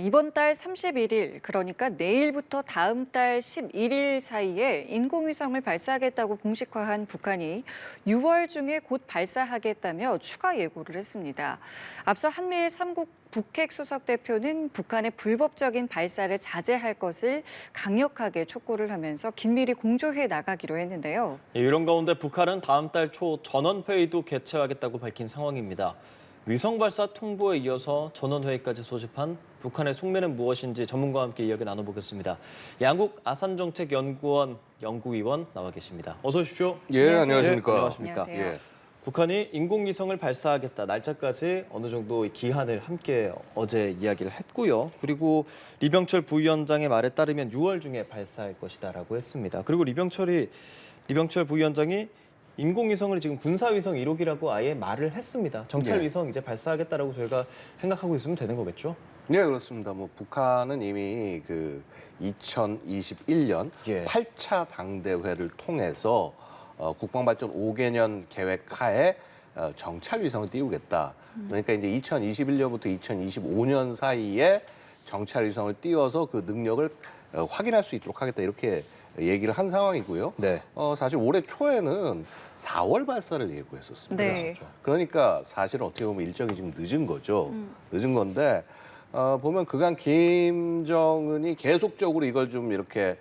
이번 달 31일, 그러니까 내일부터 다음 달 11일 사이에 인공위성을 발사하겠다고 공식화한 북한이 6월 중에 곧 발사하겠다며 추가 예고를 했습니다. 앞서 한미일 3국 북핵 수석 대표는 북한의 불법적인 발사를 자제할 것을 강력하게 촉구를 하면서 긴밀히 공조해 나가기로 했는데요. 이런 가운데 북한은 다음 달 초 전원회의도 개최하겠다고 밝힌 상황입니다. 위성 발사 통보에 이어서 전원회의까지 소집한 북한의 속내는 무엇인지 전문가와 함께 이야기 나눠보겠습니다. 양국 아산정책연구원 연구위원 나와 계십니다. 어서 오십시오. 예, 안녕하세요. 안녕하십니까. 안녕하십니까. 안녕하세요. 예. 북한이 인공위성을 발사하겠다 날짜까지 어느 정도 기한을 함께 어제 이야기를 했고요. 그리고 리병철 부위원장의 말에 따르면 6월 중에 발사할 것이다라고 했습니다. 그리고 리병철 부위원장이 인공위성을 지금 군사위성 1호기라고 아예 말을 했습니다. 정찰위성 이제 발사하겠다라고 저희가 생각하고 있으면 되는 거겠죠? 네, 그렇습니다. 뭐 북한은 이미 그 2021년 예. 8차 당대회를 통해서 국방발전 5개년 계획 하에 정찰 위성을 띄우겠다. 그러니까 이제 2021년부터 2025년 사이에 정찰 위성을 띄워서 그 능력을 확인할 수 있도록 하겠다. 이렇게 얘기를 한 상황이고요. 네. 사실 올해 초에는 4월 발사를 예고했었습니다. 네. 그러니까 사실은 어떻게 보면 일정이 지금 늦은 거죠. 늦은 건데 보면 그간 김정은이 계속적으로 이걸 좀 이렇게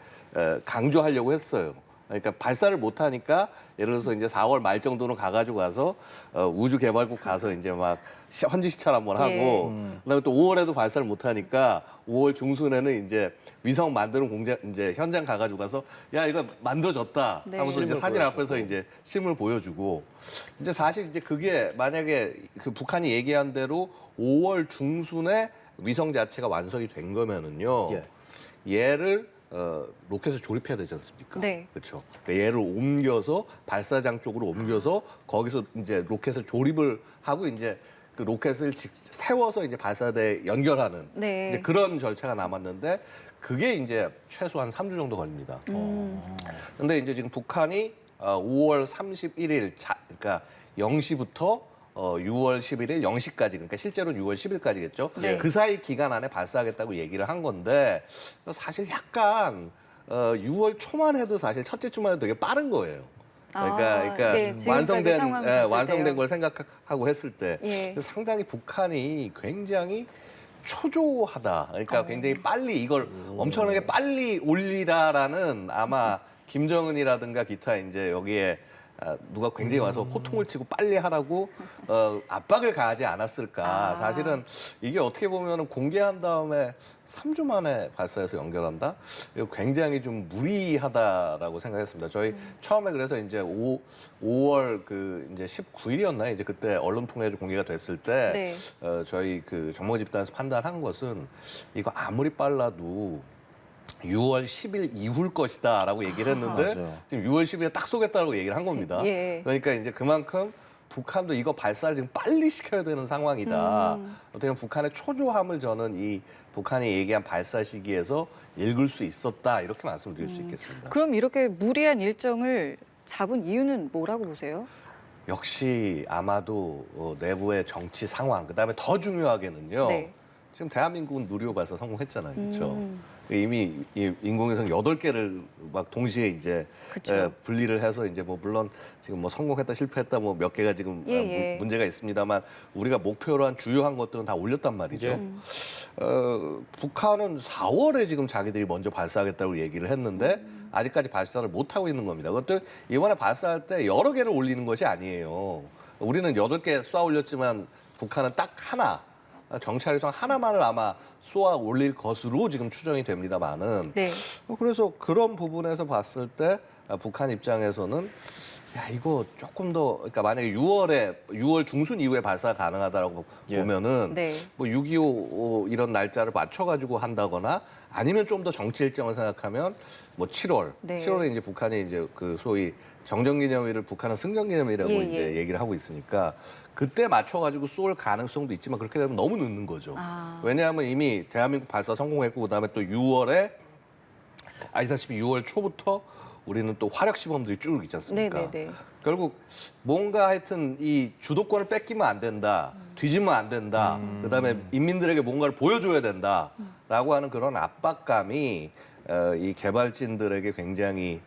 강조하려고 했어요. 그러니까 발사를 못 하니까 예를 들어서 이제 4월 말 정도는 가가지고 가서 우주 개발국 가서 이제 막 현지 시찰 한번 하고 그다음에 또 5월에도 발사를 못 하니까 5월 중순에는 이제 위성 만드는 공장 이제 현장 가가지고 가서 야 이거 만들어졌다 네. 하면서 이제 실물 사진 보여주고. 앞에서 이제 실물 보여주고 이제 사실 이제 그게 만약에 그 북한이 얘기한 대로 5월 중순에 위성 자체가 완성이 된 거면은요 얘를 로켓을 조립해야 되지 않습니까? 네. 그렇죠. 그러니까 얘를 옮겨서 발사장 쪽으로 옮겨서 거기서 이제 로켓을 조립을 하고 이제 그 로켓을 세워서 이제 발사대에 연결하는 네. 이제 그런 절차가 남았는데 그게 이제 최소한 3주 정도 걸립니다. 근데 이제 지금 북한이 5월 31일 그러니까 0시부터 6월 11일 0시까지 그러니까 실제로는 6월 10일까지겠죠. 네. 그 사이 기간 안에 발사하겠다고 얘기를 한 건데 사실 약간 6월 초만 해도 사실 첫째 주만 해도 되게 빠른 거예요. 그러니까 네, 지금까지 상황을 봤을 때요. 완성된 걸 생각하고 했을 때 예. 상당히 북한이 굉장히 초조하다. 그러니까 굉장히 빨리 이걸 엄청나게 빨리 올리라라는 아마 김정은이라든가 기타 이제 여기에 누가 굉장히 와서 호통을 치고 빨리 하라고 압박을 가하지 않았을까. 사실은 이게 어떻게 보면 공개한 다음에 3주 만에 발사해서 연결한다? 이거 굉장히 좀 무리하다라고 생각했습니다. 저희 처음에 그래서 이제 5월 그 이제 19일이었나요? 이제 그때 언론 통해서 공개가 됐을 때 저희 그 정보 집단에서 판단한 것은 이거 아무리 빨라도 6월 10일 이후일 것이다라고 얘기를 했는데 맞아요. 지금 6월 10일에 딱 쏘겠다고 얘기를 한 겁니다. 예. 그러니까 이제 그만큼 북한도 이거 발사를 지금 빨리 시켜야 되는 상황이다. 어떻게 보면 북한의 초조함을 저는 이 북한이 얘기한 발사 시기에서 읽을 수 있었다 이렇게 말씀드릴 수 있겠습니다. 그럼 이렇게 무리한 일정을 잡은 이유는 뭐라고 보세요? 역시 아마도 내부의 정치 상황 그다음에 더 중요하게는요. 네. 지금 대한민국은 누리호 발사 성공했잖아요. 그렇죠? 이미 이 인공위성 8개를 막 동시에 이제 그쵸. 분리를 해서 이제 뭐 물론 지금 뭐 성공했다 실패했다 뭐 몇 개가 지금 예. 문제가 있습니다만 우리가 목표로 한 주요한 것들은 다 올렸단 말이죠. 북한은 4월에 지금 자기들이 먼저 발사하겠다고 얘기를 했는데 아직까지 발사를 못 하고 있는 겁니다. 그것도 이번에 발사할 때 여러 개를 올리는 것이 아니에요. 우리는 8개 쏘아 올렸지만 북한은 딱 하나 정찰위성 하나만을 아마 쏘아 올릴 것으로 지금 추정이 됩니다만은 네. 그래서 그런 부분에서 봤을 때 북한 입장에서는 야 이거 조금 더 그러니까 만약에 6월 중순 이후에 발사가 가능하다라고 보면은 네. 뭐 6.25 이런 날짜를 맞춰가지고 한다거나 아니면 좀 더 정치 일정을 생각하면 뭐 7월, 네. 7월에 이제 북한이 이제 그 소위 정전기념일을 북한은 승전기념일이라고 예, 이제 예. 얘기를 하고 있으니까 그때 맞춰가지고 쏠 가능성도 있지만 그렇게 되면 너무 늦는 거죠. 왜냐하면 이미 대한민국 발사 성공했고 그다음에 또 6월에 아시다시피 6월 초부터 우리는 또 화력 시범들이 쭉 있지 않습니까? 네네네. 결국 뭔가 하여튼 이 주도권을 뺏기면 안 된다, 뒤지면 안 된다, 그다음에 인민들에게 뭔가를 보여줘야 된다라고 하는 그런 압박감이 이 개발진들에게 굉장히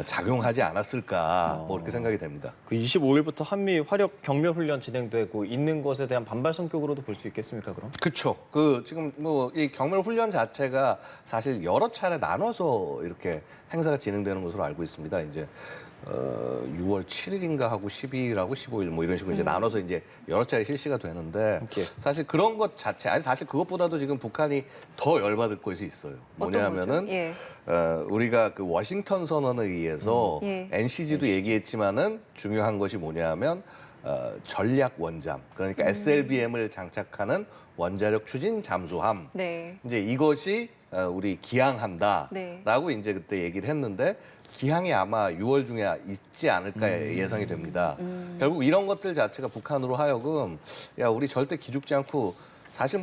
작용하지 않았을까 뭐 이렇게 생각이 됩니다. 그 25일부터 한미 화력 경멸 훈련 진행되고 있는 것에 대한 반발 성격으로도 볼 수 있겠습니까, 그럼? 그렇죠. 그 지금 뭐 이 경멸 훈련 자체가 사실 여러 차례 나눠서 이렇게 행사가 진행되는 것으로 알고 있습니다. 이제 6월 7일인가 하고 12일하고 15일 뭐 이런 식으로 이제 나눠서 이제 여러 차례 실시가 되는데 예. 사실 그런 것 자체 아니 사실 그것보다도 지금 북한이 더 열받을 것이 있어요. 뭐냐면은 예. 우리가 그 워싱턴 선언에 의해서 예. NCG도 얘기했지만은 중요한 것이 뭐냐면 전략 원잠 그러니까 SLBM을 장착하는 원자력 추진 잠수함 네. 이제 이것이 우리 기항한다라고 네. 이제 그때 얘기를 했는데 기항이 아마 6월 중에 있지 않을까 예상이 됩니다. 결국 이런 것들 자체가 북한으로 하여금 야 우리 절대 기죽지 않고 사실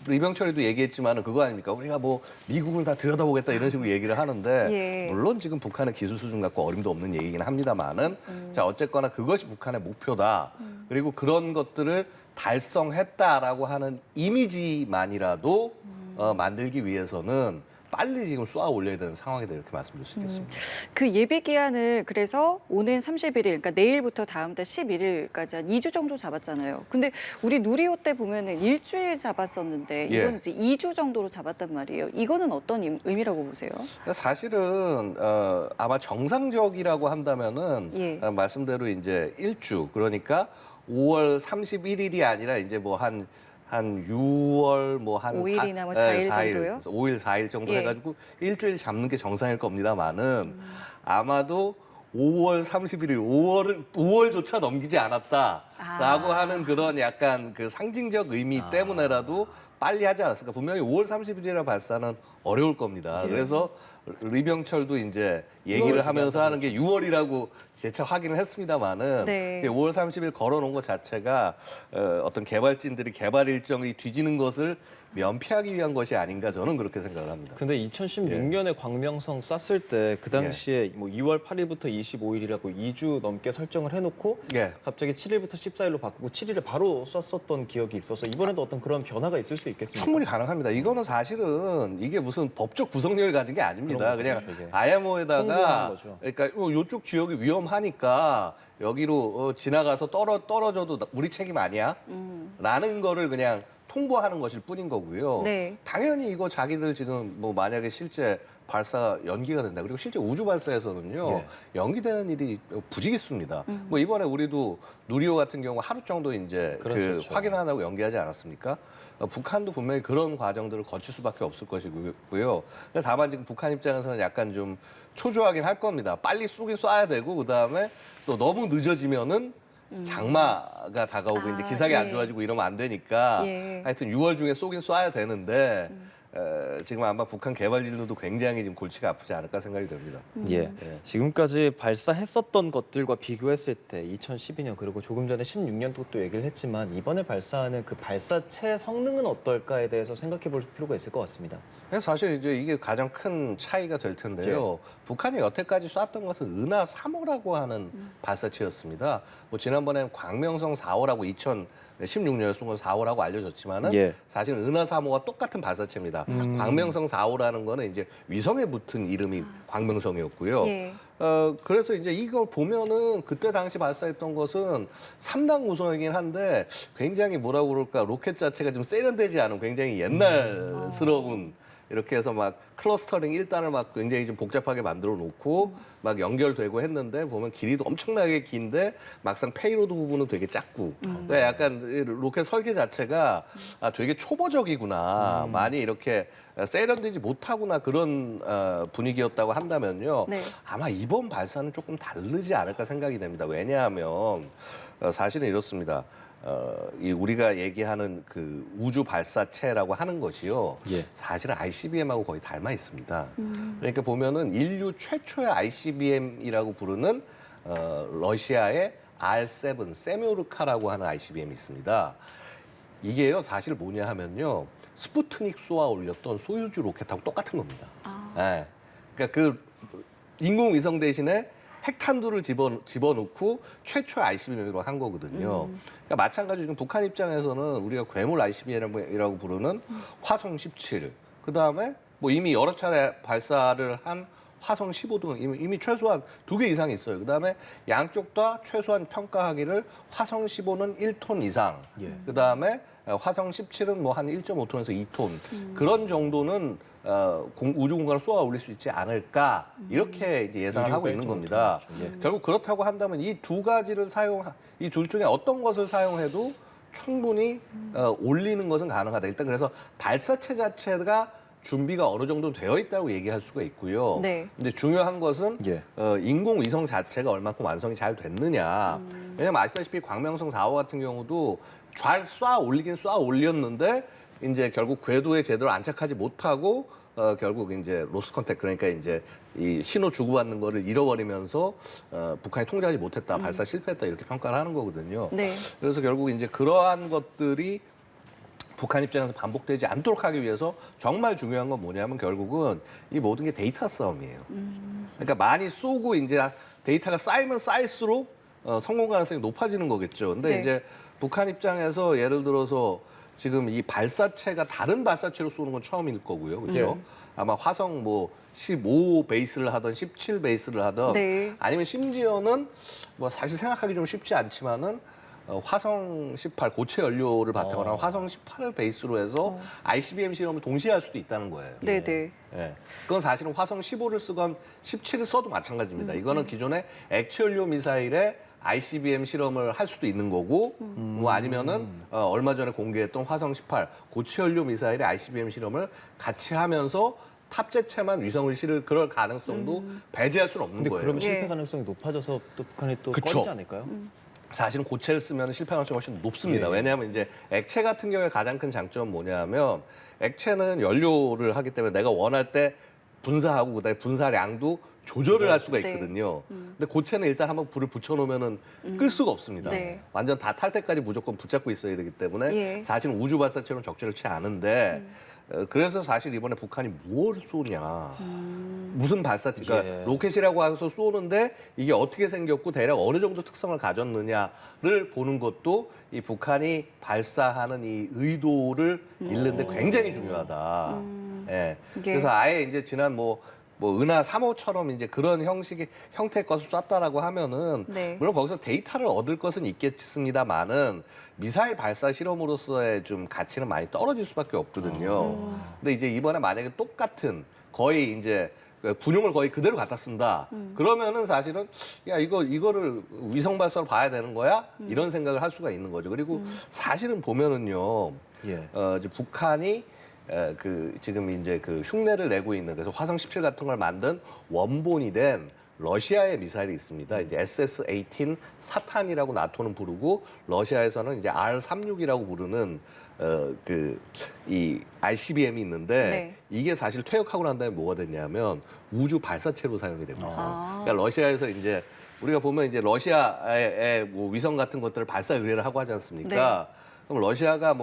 리병철이도 얘기했지만은 그거 아닙니까? 우리가 뭐 미국을 다 들여다보겠다 이런 식으로 얘기를 하는데 예. 물론 지금 북한의 기술 수준 갖고 어림도 없는 얘기긴 합니다만은 자 어쨌거나 그것이 북한의 목표다. 그리고 그런 것들을 달성했다라고 하는 이미지만이라도 만들기 위해서는 빨리 지금 쏘아 올려야 되는 상황이다 이렇게 말씀드릴 수 있겠습니다. 그 예비 기한을 그래서 오는 31일, 그러니까 내일부터 다음 달 11일까지 한 2주 정도 잡았잖아요. 근데 우리 누리호 때 보면은 일주일 잡았었는데 이건 예. 이제 2주 정도로 잡았단 말이에요. 이거는 어떤 의미라고 보세요? 사실은 아마 정상적이라고 한다면은 예. 말씀대로 이제 일주 그러니까 5월 31일이 아니라 이제 뭐 한 6월 뭐한 5일이나 뭐 4일 정도요? 5일 4일 정도 예. 해가지고 일주일 잡는 게 정상일 겁니다만은 아마도 5월 31일 5월조차 넘기지 않았다라고 하는 그런 약간 그 상징적 의미 때문에라도 빨리 하지 않았을까. 분명히 5월 30일이라 발사는 어려울 겁니다. 그래서 리병철도 이제 얘기를 하면서 하는 게 6월이라고 재차 확인을 했습니다만은 네. 5월 30일 걸어놓은 것 자체가 어떤 개발진들이 개발 일정이 뒤지는 것을 면피하기 위한 것이 아닌가 저는 그렇게 생각을 합니다. 근데 2016년에 광명성 쐈을 때 그 당시에 뭐 2월 8일부터 25일이라고 2주 넘게 설정을 해놓고 예. 갑자기 7일부터 14일로 바꾸고 7일에 바로 쐈었던 기억이 있어서 이번에도 어떤 그런 변화가 있을 수 있겠습니까? 충분히 가능합니다. 이거는 사실은 이게 무슨 법적 구성력을 가진 게 아닙니다. 그런 그냥 거죠, 이게. IMO에다가 홍보하는 거죠. 그러니까 이쪽 지역이 위험하니까 여기로 지나가서 떨어져도 우리 책임 아니야? 라는 거를 그냥 통보하는 것일 뿐인 거고요. 네. 당연히 이거 자기들 지금 뭐 만약에 실제 발사 연기가 된다. 그리고 실제 우주 발사에서는요. 예. 연기되는 일이 부지기수입니다. 뭐 이번에 우리도 누리호 같은 경우 하루 정도 이제 그 그랬었죠. 확인하라고 연기하지 않았습니까? 북한도 분명히 그런 과정들을 거칠 수밖에 없을 것이고요. 근데 다만 지금 북한 입장에서는 약간 좀 초조하긴 할 겁니다. 빨리 쏘긴 쏴야 되고 그다음에 또 너무 늦어지면은 장마가 다가오고 이제 기상이 안 예. 좋아지고 이러면 안 되니까 예. 하여튼 6월 중에 쏘긴 쏴야 되는데 지금 아마 북한 개발진들도 굉장히 지금 골치가 아프지 않을까 생각이 듭니다. 예. 지금까지 발사했었던 것들과 비교했을 때 2012년 그리고 조금 전에 16년도 또 얘기를 했지만 이번에 발사하는 그 발사체 성능은 어떨까에 대해서 생각해 볼 필요가 있을 것 같습니다. 그래서 사실 이제 이게 가장 큰 차이가 될 텐데요. 북한이 여태까지 쐈던 것은 은하 3호라고 하는 발사체였습니다. 뭐 지난번엔 광명성 4호라고 2016년에 쏜 건 4호라고 알려졌지만은 예. 사실 은하 3호와 똑같은 발사체입니다. 광명성 4호라는 거는 이제 위성에 붙은 이름이 광명성이었고요. 예. 그래서 이제 이걸 보면은 그때 당시 발사했던 것은 3단 구성이긴 한데 굉장히 뭐라고 그럴까 로켓 자체가 좀 세련되지 않은 굉장히 옛날스러운 이렇게 해서 막 클러스터링 1단을 막 굉장히 좀 복잡하게 만들어 놓고 막 연결되고 했는데 보면 길이도 엄청나게 긴데 막상 페이로드 부분은 되게 작고 그러니까 약간 이 로켓 설계 자체가 되게 초보적이구나 많이 이렇게 세련되지 못하구나 그런 분위기였다고 한다면요 네. 아마 이번 발사는 조금 다르지 않을까 생각이 됩니다. 왜냐하면 사실은 이렇습니다. 이 우리가 얘기하는 그 우주 발사체라고 하는 것이요. 예. 사실은 ICBM하고 거의 닮아 있습니다. 그러니까 보면은 인류 최초의 ICBM이라고 부르는 러시아의 R7 세뮤르카라고 하는 ICBM이 있습니다. 이게요 사실 뭐냐 하면요 스푸트닉 쏘아 올렸던 소유주 로켓하고 똑같은 겁니다. 네. 그러니까 그 인공위성 대신에 핵탄두를 집어넣고 최초의 ICBM으로 한 거거든요. 그러니까 마찬가지로 지금 북한 입장에서는 우리가 괴물 ICBM이라고 부르는 화성 17, 그 다음에 뭐 이미 여러 차례 발사를 한 화성 15 등 이미 최소한 2개 이상 있어요. 그 다음에 양쪽 다 최소한 평가하기를 화성 15는 1톤 이상, 그 다음에 화성 17은 뭐 한 1.5톤에서 2톤 그런 정도는 우주 공간을 쏘아 올릴 수 있지 않을까 이렇게 이제 예상을 하고 있는 겁니다. 결국 그렇다고 한다면 이 두 가지를 이 둘 중에 어떤 것을 사용해도 충분히 올리는 것은 가능하다. 일단 그래서 발사체 자체가 준비가 어느 정도 되어 있다고 얘기할 수가 있고요. 네. 근데 중요한 것은 예. 인공위성 자체가 얼마큼 완성이 잘 됐느냐. 왜냐면 아시다시피 광명성 4호 같은 경우도 잘 쏴 올렸는데 이제 결국 궤도에 제대로 안착하지 못하고 결국 이제 로스 컨택 그러니까 이제 이 신호 주고받는 거를 잃어버리면서 북한이 통제하지 못했다, 발사 실패했다 이렇게 평가를 하는 거거든요. 네. 그래서 결국 이제 그러한 것들이 북한 입장에서 반복되지 않도록 하기 위해서 정말 중요한 건 뭐냐면 결국은 이 모든 게 데이터 싸움이에요. 그러니까 많이 쏘고 이제 데이터가 쌓이면 쌓일수록 성공 가능성이 높아지는 거겠죠. 근데 네. 이제 북한 입장에서 예를 들어서 지금 이 발사체가 다른 발사체로 쏘는 건 처음일 거고요. 그렇죠? 아마 화성 뭐 15 베이스를 하던 17 베이스를 하던 네. 아니면 심지어는 뭐 사실 생각하기 좀 쉽지 않지만은 화성 18 고체 연료를 바탕으로 한 화성 18을 베이스로 해서 ICBM 실험을 동시에 할 수도 있다는 거예요. 네네. 예. 그건 사실은 화성 15를 쓰건 17을 써도 마찬가지입니다. 이거는 기존의 액체 연료 미사일에 ICBM 실험을 할 수도 있는 거고, 뭐 아니면은 얼마 전에 공개했던 화성 18 고체 연료 미사일의 ICBM 실험을 같이 하면서 탑재체만 위성을 실을 그럴 가능성도 배제할 수는 없는 근데 거예요. 그러면 실패 예. 가능성이 높아져서 또 북한이 또 그쵸. 꺼리지 않을까요? 사실은 고체를 쓰면 실패 가능성이 훨씬 높습니다. 예. 왜냐하면 이제 액체 같은 경우에 가장 큰 장점은 뭐냐면 액체는 연료를 하기 때문에 내가 원할 때 분사하고 그다음에 분사량도 조절을 할 수가 네. 있거든요. 근데 고체는 일단 한번 불을 붙여놓으면은 끌 수가 없습니다. 네. 완전 다 탈 때까지 무조건 붙잡고 있어야 되기 때문에 예. 사실은 우주 발사체는 적절치 않은데 그래서 사실 이번에 북한이 뭘 쏘냐. 무슨 발사체, 그러니까 예. 로켓이라고 해서 쏘는데 이게 어떻게 생겼고 대략 어느 정도 특성을 가졌느냐를 보는 것도 이 북한이 발사하는 이 의도를 읽는데 굉장히 중요하다. 예. 그래서 아예 이제 지난 뭐 은하 3호처럼 이제 그런 형태의 것을 쐈다라고 하면은 네. 물론 거기서 데이터를 얻을 것은 있겠습니다만은 미사일 발사 실험으로서의 좀 가치는 많이 떨어질 수밖에 없거든요. 근데 이제 이번에 만약에 똑같은 거의 이제 군용을 거의 그대로 갖다 쓴다. 그러면은 사실은 야 이거를 위성 발사로 봐야 되는 거야? 이런 생각을 할 수가 있는 거죠. 그리고 사실은 보면은요. 예. 이제 북한이 지금 이제 그 흉내를 내고 있는 그래서 화성 17 같은 걸 만든 원본이 된 러시아의 미사일이 있습니다. 이제 SS-18 사탄이라고 나토는 부르고 러시아에서는 이제 R-36이라고 부르는 이 ICBM이 있는데 네. 이게 사실 퇴역하고 난 다음에 뭐가 됐냐면 우주 발사체로 사용이 되고 있어요. 아. 그러니까 러시아에서 이제 우리가 보면 이제 러시아의 뭐 위성 같은 것들을 발사 의뢰를 하고 하지 않습니까? 그럼 러시아가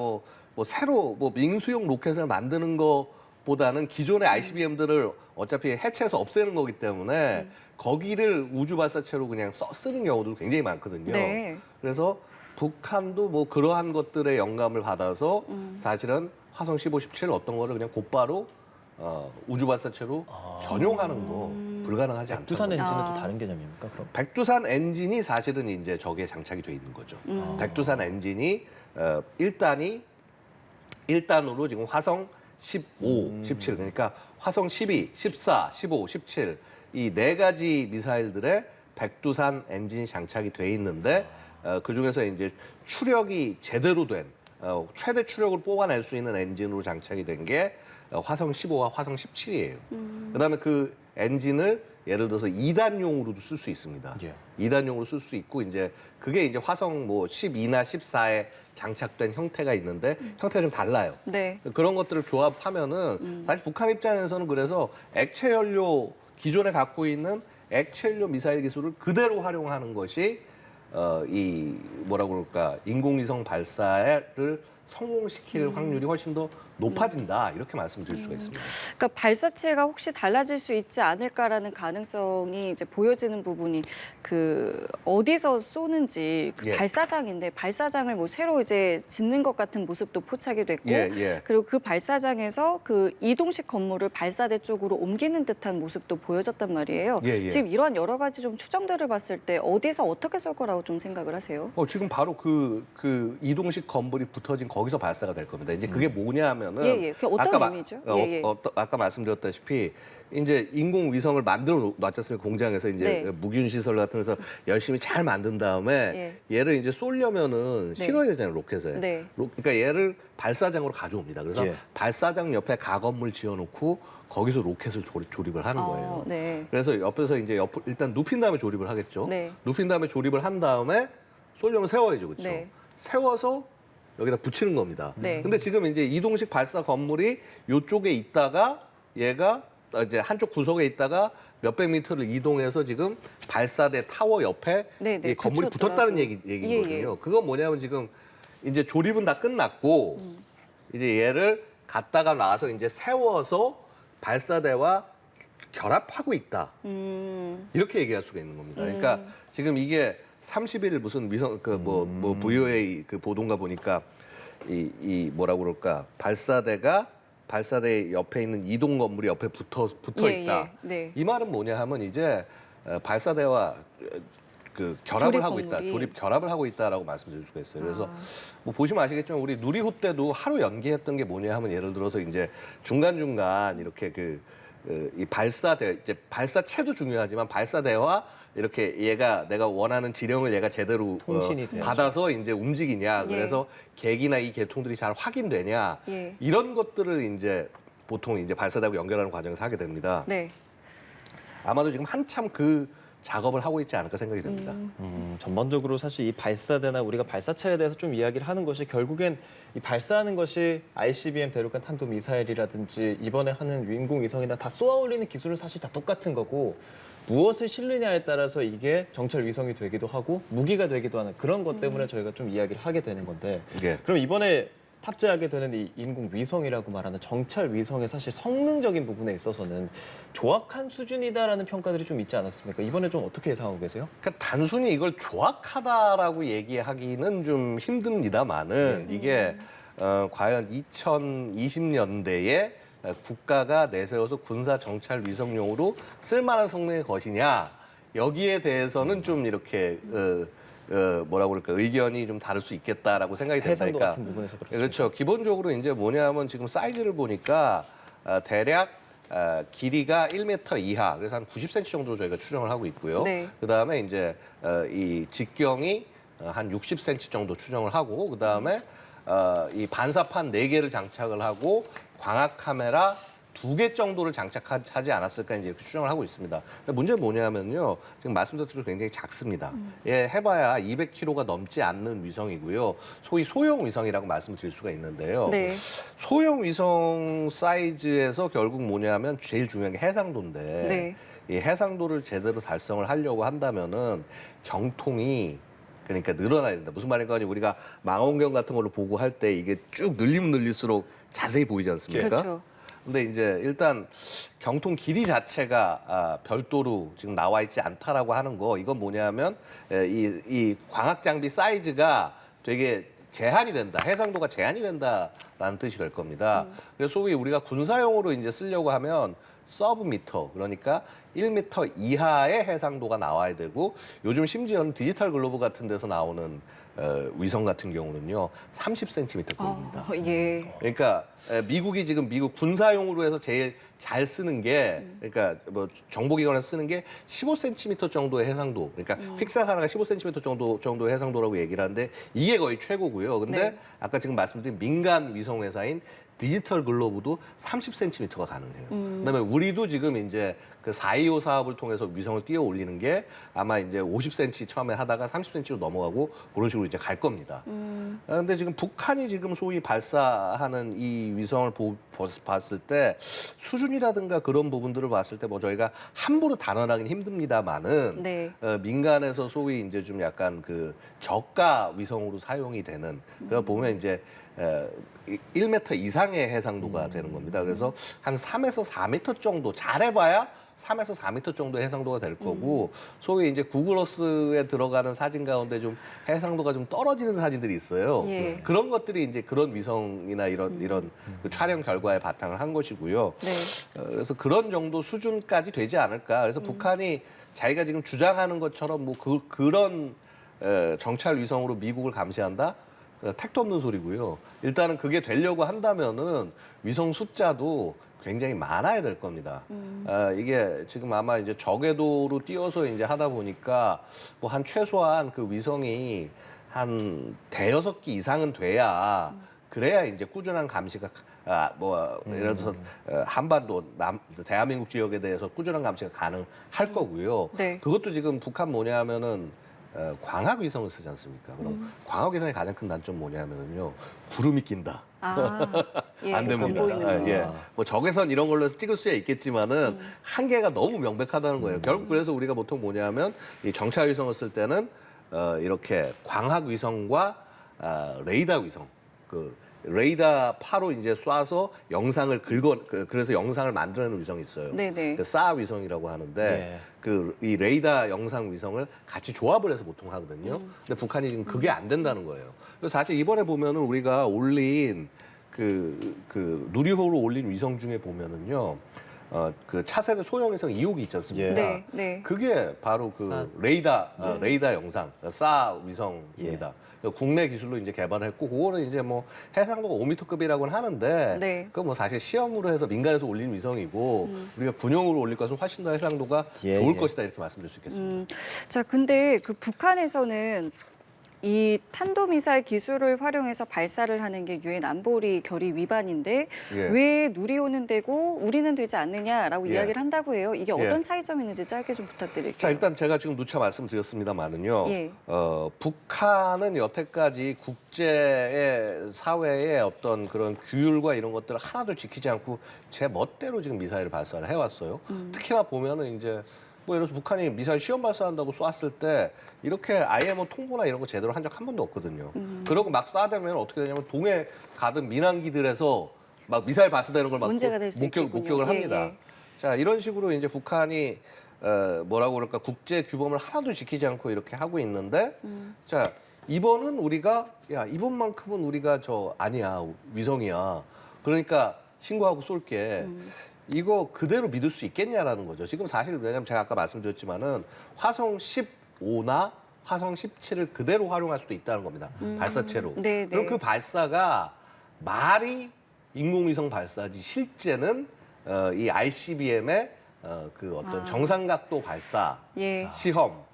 새로 민수용 로켓을 만드는 것보다는 기존의 ICBM들을 어차피 해체해서 없애는 거기 때문에 거기를 우주 발사체로 그냥 쓰는 경우도 굉장히 많거든요. 네. 그래서 북한도 뭐 그러한 것들의 영감을 받아서 사실은 화성 15, 17 어떤 거를 그냥 곧바로 우주 발사체로 전용하는 거 불가능하지 않다. 두산 엔진은 아. 또 다른 개념입니까? 그럼? 백두산 엔진이 사실은 이제 저기에 장착이 돼 있는 거죠. 백두산 엔진이 1단으로 지금 화성 15, 17 그러니까 화성 12, 14, 15, 17 이 네 가지 미사일들의 백두산 엔진이 장착이 돼 있는데 그 중에서 이제 추력이 제대로 된 최대 추력을 뽑아낼 수 있는 엔진으로 장착이 된 게 화성 15와 화성 17이에요. 그다음에 그 엔진을 예를 들어서 2단용으로도 쓸 수 있습니다. 예. 2단용으로 쓸 수 있고 이제 그게 이제 화성 12나 14에 장착된 형태가 있는데 형태가 좀 달라요. 네. 그런 것들을 조합하면은 사실 북한 입장에서는 그래서 액체 연료 기존에 갖고 있는 액체 연료 미사일 기술을 그대로 활용하는 것이 이 뭐라고 그럴까 인공위성 발사를 성공시킬 확률이 훨씬 더 높아진다 이렇게 말씀드릴 수가 있습니다. 그러니까 발사체가 혹시 달라질 수 있지 않을까라는 가능성이 이제 보여지는 부분이 그 어디서 쏘는지 그 예. 발사장인데 발사장을 뭐 새로 이제 짓는 것 같은 모습도 포착이 됐고 예. 그리고 그 발사장에서 그 이동식 건물을 발사대 쪽으로 옮기는 듯한 모습도 보여졌단 말이에요. 예. 지금 이런 여러 가지 좀 추정들을 봤을 때 어디서 어떻게 쏠 거라고 좀 생각을 하세요? 지금 바로 그 이동식 건물이 붙어진 거기서 발사가 될 겁니다. 이제 그게 뭐냐면은 예. 그게 어떤 의미죠? 예. 아까 말씀드렸다시피 이제 인공위성을 만들어 놨지 않습니까? 공장에서 이제 네. 무균 시설 같은 데서 열심히 잘 만든 다음에 얘를 이제 쏘려면은 네. 실어야 되잖아요, 로켓에. 네. 그러니까 얘를 발사장으로 가져옵니다. 그래서 예. 발사장 옆에 가건물 지어놓고 거기서 로켓을 조립을 하는 거예요. 네. 그래서 옆에서 이제 일단 눕힌 다음에 조립을 하겠죠. 네. 눕힌 다음에 조립을 한 다음에 쏘려면 세워야죠, 그렇죠? 네. 세워서 여기다 붙이는 겁니다. 네. 근데 지금 이제 이동식 발사 건물이 이쪽에 있다가 얘가 이제 한쪽 구석에 있다가 몇백 미터를 이동해서 지금 발사대 타워 옆에 네, 이 건물이 붙였더라고요. 붙었다는 얘기거든요. 예. 그건 뭐냐면 지금 이제 조립은 다 끝났고 이제 얘를 갖다가 놔서 이제 세워서 발사대와 결합하고 있다. 이렇게 얘기할 수가 있는 겁니다. 그러니까 지금 이게 30일 무슨 위성 뭐 VOA 그 보도인가 보니까 이 뭐라고 그럴까 발사대 옆에 있는 이동 건물이 옆에 붙어 있다. 네. 이 말은 뭐냐 하면 이제 발사대와 그 결합을 조립 하고 있다. 건물이. 조립 결합을 하고 있다라고 말씀드릴 수가 있어요. 그래서 뭐 보시면 아시겠지만 우리 누리호 때도 하루 연기했던 게 뭐냐 하면 예를 들어서 이제 중간중간 이렇게 이 발사대 이제 발사체도 중요하지만 발사대와 이렇게 얘가 내가 원하는 지령을 얘가 제대로 통신이 돼야죠. 받아서 이제 움직이냐. 예. 그래서 계기나 이 계통들이 잘 확인되냐. 예. 이런 것들을 이제 보통 이제 발사대하고 연결하는 과정에서 하게 됩니다. 네. 아마도 지금 한참 그 작업을 하고 있지 않을까 생각이 됩니다. 전반적으로 사실 이 발사대나 우리가 발사체에 대해서 좀 이야기를 하는 것이 결국엔 이 발사하는 것이 ICBM 대륙간 탄도 미사일이라든지 이번에 하는 인공위성이나 다 쏘아 올리는 기술은 사실 다 똑같은 거고 무엇을 실느냐에 따라서 이게 정찰 위성이 되기도 하고 무기가 되기도 하는 그런 것 때문에 저희가 좀 이야기를 하게 되는 건데 예. 그럼 이번에 탑재하게 되는 이 인공위성이라고 말하는 정찰 위성의 사실 성능적인 부분에 있어서는 조악한 수준이다라는 평가들이 좀 있지 않았습니까? 이번에 좀 어떻게 예상하고 계세요? 그러니까 단순히 이걸 조악하다라고 얘기하기는 좀 힘듭니다만은 이게 과연 2020년대에 국가가 내세워서 군사 정찰 위성용으로 쓸만한 성능의 것이냐 여기에 대해서는 좀 이렇게 뭐라고 그럴까 의견이 좀 다를 수 있겠다라고 생각이 된다. 해상도 그러니까 같은 부분에서 그렇습니다. 그렇죠. 기본적으로 이제 뭐냐면 지금 사이즈를 보니까 대략 길이가 1m 이하, 그래서 한 90cm 정도 저희가 추정을 하고 있고요. 네. 그다음에 이제 이 직경이 한 60cm 정도 추정을 하고 그다음에 이 반사판 4개를 장착을 하고 광학 카메라 2개 정도를 장착하지 않았을까 이제 이렇게 추정을 하고 있습니다. 근데 문제는 뭐냐면요. 지금 말씀드린 대로 굉장히 작습니다. 예, 해봐야 200kg가 넘지 않는 위성이고요. 소위 소형 위성이라고 말씀드릴 수가 있는데요. 네. 소형 위성 사이즈에서 결국 뭐냐면 제일 중요한 게 해상도인데 네. 이 해상도를 제대로 달성을 하려고 한다면은 경통이 그러니까 늘어나야 된다. 무슨 말인가 하니 우리가 망원경 같은 걸로 보고 할 때 이게 쭉 늘리면 늘릴수록 자세히 보이지 않습니까? 그렇죠. 근데 이제 일단 경통 길이 자체가 별도로 지금 나와 있지 않다라고 하는 거 이건 뭐냐면 이 광학 장비 사이즈가 되게 제한이 된다. 해상도가 제한이 된다라는 뜻이 될 겁니다. 그래서 소위 우리가 군사용으로 이제 쓰려고 하면 서브미터 그러니까 1m 이하의 해상도가 나와야 되고 요즘 심지어는 디지털 글로브 같은 데서 나오는 위성 같은 경우는요 30cm급입니다. 예. 그러니까 미국이 지금 미국 군사용으로 해서 제일 잘 쓰는 게 그러니까 뭐 정보기관에서 쓰는 게 15cm 정도의 해상도 그러니까 픽셀 하나가 15cm 정도의 해상도라고 얘기를 하는데 이게 거의 최고고요. 근데 네. 아까 지금 말씀드린 민간 위성 회사인 디지털 글로브도 30cm가 가능해요. 그다음에 우리도 지금 이제 그 425 사업을 통해서 위성을 띄워 올리는 게 아마 이제 50cm 처음에 하다가 30cm로 넘어가고 그런 식으로 이제 갈 겁니다. 그런데 지금 북한이 지금 소위 발사하는 이 위성을 봤을 때 수준이라든가 그런 부분들을 봤을 때 뭐 저희가 함부로 단언하기는 힘듭니다만은 네. 민간에서 소위 이제 좀 약간 그 저가 위성으로 사용이 되는 그러다 보면 이제 1m 이상의 해상도가 되는 겁니다. 그래서 한 3에서 4m 정도 잘해봐야 3에서 4m 정도 해상도가 될 거고 소위 이제 구글어스에 들어가는 사진 가운데 좀 해상도가 좀 떨어지는 사진들이 있어요. 예. 그런 것들이 이제 그런 위성이나 이런 그 촬영 결과에 바탕을 한 것이고요. 네. 그래서 그런 정도 수준까지 되지 않을까. 그래서 북한이 자기가 지금 주장하는 것처럼 뭐 그런 정찰 위성으로 미국을 감시한다? 택도 없는 소리고요. 일단은 그게 되려고 한다면은 위성 숫자도 굉장히 많아야 될 겁니다. 이게 지금 아마 이제 저궤도로 띄워서 이제 하다 보니까 뭐 한 최소한 그 위성이 한 대여섯 기 이상은 돼야 그래야 이제 꾸준한 감시가 예를 들어서 한반도 대한민국 지역에 대해서 꾸준한 감시가 가능할 거고요. 네. 그것도 지금 북한 뭐냐면은 광학 위성을 쓰지 않습니까? 그럼 광학 위성의 가장 큰 단점 뭐냐면요, 구름이 낀다. 예, 안 됩니다. 보이는 거. 예. 뭐 적외선 이런 걸로 해서 찍을 수야 있겠지만은 한계가 너무 명백하다는 거예요. 결국 그래서 우리가 보통 뭐냐면 이 정찰 위성을 쓸 때는 이렇게 광학 위성과 레이더 위성, 그 레이더파로 이제 쏴서 영상을 그래서 영상을 만들어내는 위성이 있어요. 네네. 그 싸 위성이라고 하는데 예. 그 이 레이더 영상 위성을 같이 조합을 해서 보통 하거든요. 근데 북한이 지금 그게 안 된다는 거예요. 그래서 사실 이번에 보면은 우리가 올린 그 누리호로 올린 위성 중에 보면은요, 그 차세대 소형 위성 2호기 있지 않습니까? 예. 네, 네. 그게 바로 그 레이더 영상, 싸 위성입니다. 국내 기술로 이제 개발했고, 그거는 이제 뭐 해상도가 5m급이라고는 하는데, 네. 그건 뭐 사실 시험으로 해서 민간에서 올린 위성이고, 우리가 군용으로 올릴 것은 훨씬 더 해상도가 예, 좋을 예. 것이다 이렇게 말씀드릴 수 있겠습니다. 자, 근데 그 북한에서는 이 탄도미사일 기술을 활용해서 발사를 하는 게 유엔 안보리 결의 위반인데 예. 왜 누리호는 되고 우리는 되지 않느냐라고 예. 이야기를 한다고 해요. 이게 예. 어떤 차이점이 있는지 짧게 좀 부탁드릴게요. 자, 일단 제가 지금 누차 말씀드렸습니다만은요. 예. 북한은 여태까지 국제의 사회의 어떤 그런 규율과 이런 것들을 하나도 지키지 않고 제 멋대로 지금 미사일을 발사를 해왔어요. 특히나 보면은 이제 뭐 예를 들어서 북한이 미사일 시험 발사한다고 쐈을 때 이렇게 IMO 통보나 이런 거 제대로 한 적 한 번도 없거든요. 그러고 막 쏴대면 어떻게 되냐면 동해 가든 민항기들에서 막 미사일 발사되는 걸 막 문제가 될수 있겠군요. 목격을 예, 합니다. 예. 자, 이런 식으로 이제 북한이 뭐라고 그럴까, 국제 규범을 하나도 지키지 않고 이렇게 하고 있는데, 자, 이번은 우리가 이번만큼은 우리가 아니야, 위성이야. 그러니까 신고하고 쏠게. 이거 그대로 믿을 수 있겠냐라는 거죠. 지금 사실 왜냐면 제가 아까 말씀드렸지만은 화성 15나 화성 17을 그대로 활용할 수도 있다는 겁니다. 발사체로. 네, 네. 그럼 그 발사가 말이 인공위성 발사지 실제는 이 ICBM의 그 어떤 정상각도 발사 예. 시험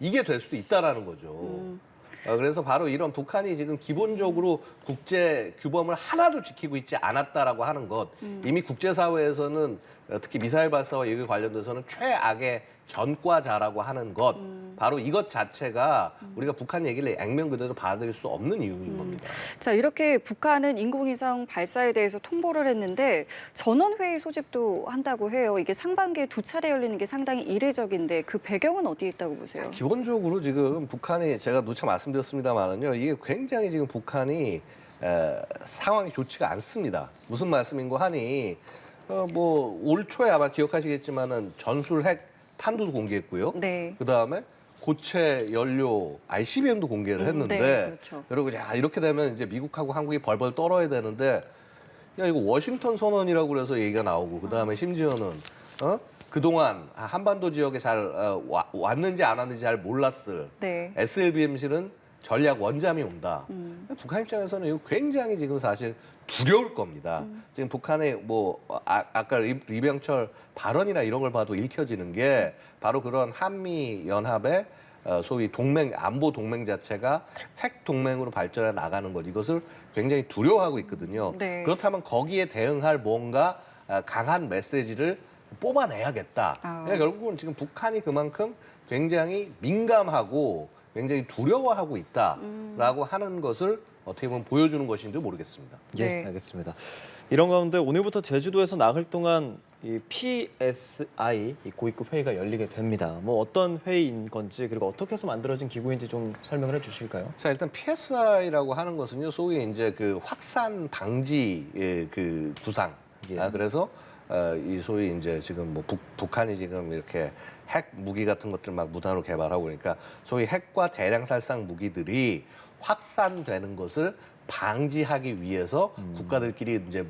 이게 될 수도 있다라는 거죠. 그래서 바로 이런 북한이 지금 기본적으로 국제 규범을 하나도 지키고 있지 않았다라고 하는 것, 이미 국제사회에서는 특히 미사일 발사와 이에 관련돼서는 최악의 전과자라고 하는 것, 바로 이것 자체가 우리가 북한 얘기를 액면 그대로 받아들일 수 없는 이유인 겁니다. 자, 이렇게 북한은 인공위성 발사에 대해서 통보를 했는데 전원회의 소집도 한다고 해요. 이게 상반기에 2차례 열리는 게 상당히 이례적인데 그 배경은 어디에 있다고 보세요? 기본적으로 지금 북한이 제가 누차 말씀드렸습니다만은요, 이게 굉장히 지금 북한이 상황이 좋지가 않습니다. 무슨 말씀인고 하니 뭐 올 초에 아마 기억하시겠지만은 전술핵 탄두도 공개했고요. 네. 그 다음에 고체 연료 ICBM도 공개를 했는데, 네, 그렇죠. 여러분, 이렇게 되면 이제 미국하고 한국이 벌벌 떨어야 되는데, 야, 이거 워싱턴 선언이라고 그래서 얘기가 나오고, 그 다음에 심지어는, 그동안 한반도 지역에 잘 왔는지 안 왔는지 잘 몰랐을 네. SLBM실은 전략 원잠이 온다. 북한 입장에서는 이거 굉장히 지금 사실 두려울 겁니다. 지금 북한의 뭐 아까 리병철 발언이나 이런 걸 봐도 읽혀지는 게 바로 그런 한미 연합의 소위 안보 동맹 자체가 핵 동맹으로 발전해 나가는 것, 이것을 굉장히 두려워하고 있거든요. 네. 그렇다면 거기에 대응할 뭔가 강한 메시지를 뽑아내야겠다. 그러니까 결국은 지금 북한이 그만큼 굉장히 민감하고 굉장히 두려워하고 있다라고 하는 것을 어떻게 보면 보여주는 것인지 모르겠습니다. 예, 네. 알겠습니다. 이런 가운데 오늘부터 제주도에서 나흘 동안 이 PSI 이 고위급 회의가 열리게 됩니다. 뭐 어떤 회의인 건지 그리고 어떻게 해서 만들어진 기구인지 좀 설명을 해주실까요? 자, 일단 PSI라고 하는 것은요, 소위 이제 그 확산 방지의 그 부상. 예. 그래서 이 소위 이제 지금 뭐 북한이 지금 이렇게 핵 무기 같은 것들 막 무단으로 개발하고 그러니까 소위 핵과 대량 살상 무기들이 확산되는 것을 방지하기 위해서 국가들끼리 이제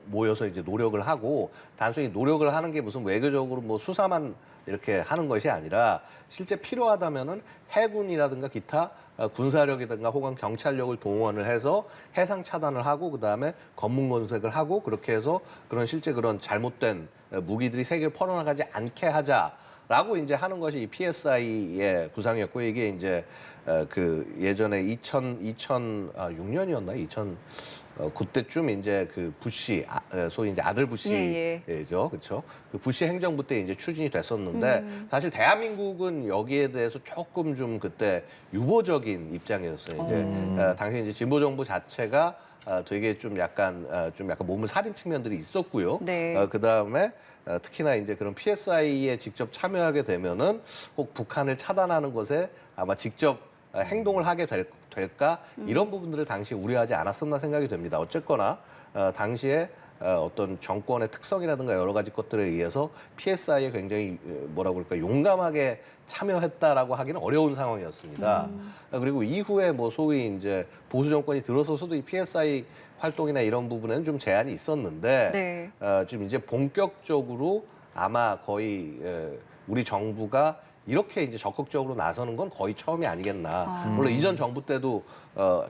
모여서 이제 노력을 하고 단순히 노력을 하는 게 무슨 외교적으로 뭐 수사만 이렇게 하는 것이 아니라 실제 필요하다면은 해군이라든가 기타 군사력이든가 혹은 경찰력을 동원을 해서 해상 차단을 하고 그다음에 검문 건색을 하고 그렇게 해서 그런 실제 그런 잘못된 무기들이 세계를 퍼져나가지 않게 하자라고 이제 하는 것이 이 PSI의 구상이었고 이게 이제 그 예전에 2006년이었나? 그때쯤 이제 그 부시 소위 이제 아들 부시죠, 그렇죠? 그 부시 행정부 때 이제 추진이 됐었는데 사실 대한민국은 여기에 대해서 조금 좀 그때 유보적인 입장이었어요. 이제 당시 이제 진보 정부 자체가 되게 좀 약간 몸을 사린 측면들이 있었고요. 네. 그 다음에 특히나 이제 그런 PSI에 직접 참여하게 되면은 혹 북한을 차단하는 것에 아마 직접 행동을 하게 될까 이런 부분들을 당시에 우려하지 않았었나 생각이 됩니다. 어쨌거나 당시에 어떤 정권의 특성이라든가 여러 가지 것들에 의해서 PSI에 굉장히 뭐라고 그럴까 용감하게 참여했다라고 하기는 어려운 상황이었습니다. 그리고 이후에 뭐 소위 이제 보수 정권이 들어서서도 이 PSI 활동이나 이런 부분에는 좀 제한이 있었는데 네. 지금 이제 본격적으로 아마 거의 우리 정부가 이렇게 이제 적극적으로 나서는 건 거의 처음이 아니겠나. 물론 이전 정부 때도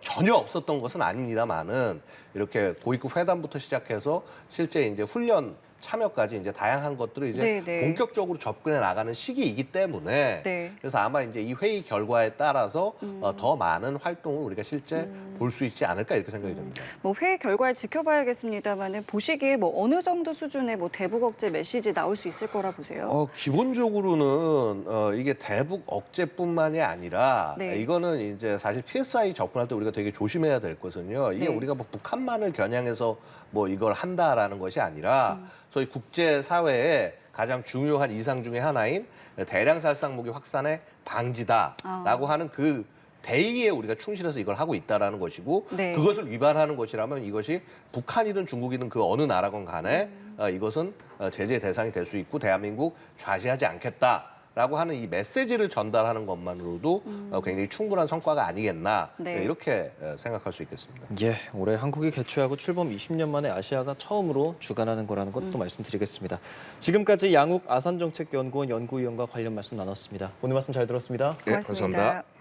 전혀 없었던 것은 아닙니다만은 이렇게 고위급 회담부터 시작해서 실제 이제 훈련 참여까지 이제 다양한 것들을 이제 네네. 본격적으로 접근해 나가는 시기이기 때문에 네. 그래서 아마 이제 이 회의 결과에 따라서 더 많은 활동을 우리가 실제 볼 수 있지 않을까 이렇게 생각이 됩니다. 뭐 회의 결과를 지켜봐야겠습니다만은 보시기에 뭐 어느 정도 수준의 뭐 대북 억제 메시지 나올 수 있을 거라 보세요. 기본적으로는 이게 대북 억제뿐만이 아니라 네. 이거는 이제 사실 PSI 접근할 때 우리가 되게 조심해야 될 것은요. 이게 네. 우리가 뭐 북한만을 겨냥해서 뭐 이걸 한다라는 것이 아니라 저희 국제 사회에 가장 중요한 이상 중에 하나인 대량 살상 무기 확산의 방지다라고 하는 그 대의에 우리가 충실해서 이걸 하고 있다라는 것이고 네. 그것을 위반하는 것이라면 이것이 북한이든 중국이든 그 어느 나라건 간에 이것은 제재의 대상이 될 수 있고 대한민국 좌시하지 않겠다라고 하는 이 메시지를 전달하는 것만으로도 굉장히 충분한 성과가 아니겠나 네. 이렇게 생각할 수 있겠습니다. 예, 올해 한국이 개최하고 출범 20년 만에 아시아가 처음으로 주관하는 거라는 것도 말씀드리겠습니다. 지금까지 양욱 아산정책연구원 연구위원과 관련 말씀 나눴습니다. 오늘 말씀 잘 들었습니다. 예, 고맙습니다. 감사합니다.